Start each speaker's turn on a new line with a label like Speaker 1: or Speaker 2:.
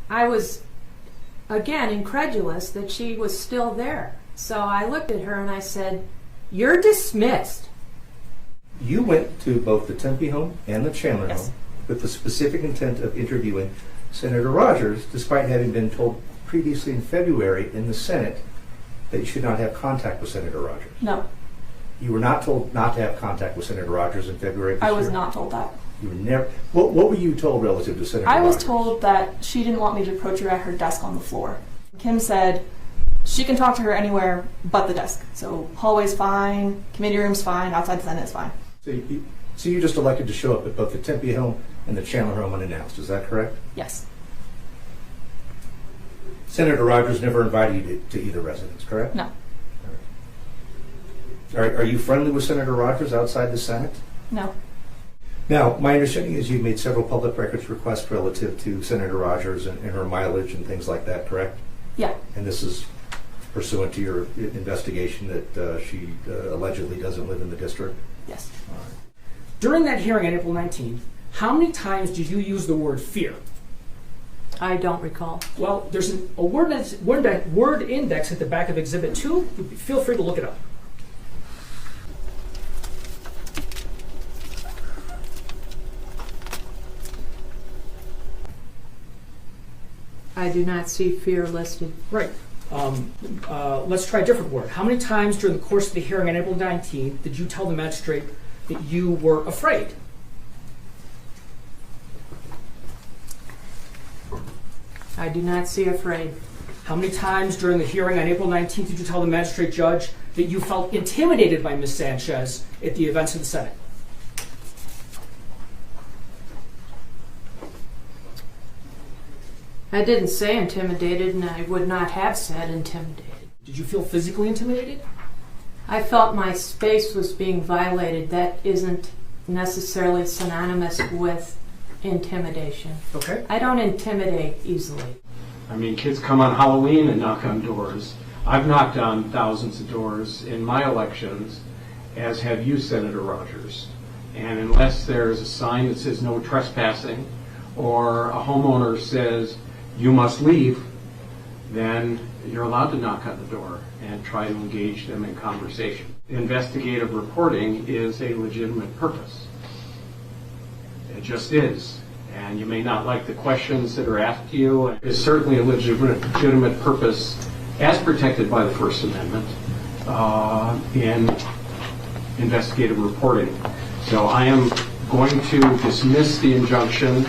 Speaker 1: I was, again, incredulous that she was still there. So I looked at her and I said, "You're dismissed."
Speaker 2: You went to both the Tempe home and the Chandler
Speaker 1: Yes.
Speaker 2: home with the specific intent of interviewing Senator Rogers, despite having been told previously in February in the Senate that you should not have contact with Senator Rogers.
Speaker 1: No,
Speaker 2: You were not told not to have contact with Senator Rogers in February of this
Speaker 1: I was
Speaker 2: year?
Speaker 1: not told that.
Speaker 2: You were never. What were you told relative to Senator
Speaker 1: I was
Speaker 2: Rogers?
Speaker 1: told that she didn't want me to approach her at her desk on the floor. Kim said she can talk to her anywhere but the desk. So hallway's fine, committee room's fine, outside the Senate is fine.
Speaker 2: So you just elected to show up at both the Tempe home and the Chandler home unannounced. Is that correct?
Speaker 1: Yes.
Speaker 2: Senator Rogers never invited you to either residence, correct?
Speaker 1: No.
Speaker 2: Are you friendly with Senator Rogers outside the Senate?
Speaker 1: No.
Speaker 2: Now, my understanding is you've made several public records requests relative to Senator Rogers and her mileage and things like that, correct?
Speaker 1: Yeah.
Speaker 2: And this is pursuant to your investigation that she allegedly doesn't live in the district?
Speaker 1: Yes.
Speaker 2: All right.
Speaker 3: During that hearing on April 19th, how many times did you use the word fear?
Speaker 1: I don't recall.
Speaker 3: Well, there's a word index at the back of Exhibit 2. Feel free to look it up.
Speaker 1: I do not see fear listed.
Speaker 3: Right. Let's try a different word. How many times during the course of the hearing on April 19th did you tell the magistrate that you were afraid?
Speaker 1: I do not see afraid.
Speaker 3: How many times during the hearing on April 19th did you tell the magistrate judge that you felt intimidated by Ms. Sanchez at the events of the Senate?
Speaker 1: I didn't say intimidated, and I would not have said intimidated.
Speaker 3: Did you feel physically intimidated?
Speaker 1: I felt my space was being violated. That isn't necessarily synonymous with intimidation.
Speaker 3: Okay.
Speaker 1: I don't intimidate easily.
Speaker 4: I mean, kids come on Halloween and knock on doors. I've knocked on thousands of doors in my elections, as have you, Senator Rogers. And unless there's a sign that says no trespassing, or a homeowner says you must leave, then you're allowed to knock on the door and try to engage them in conversation. Investigative reporting is a legitimate purpose. It just is. And you may not like the questions that are asked to you. It's certainly a legitimate purpose as protected by the First Amendment in investigative reporting. So I am going to dismiss the injunction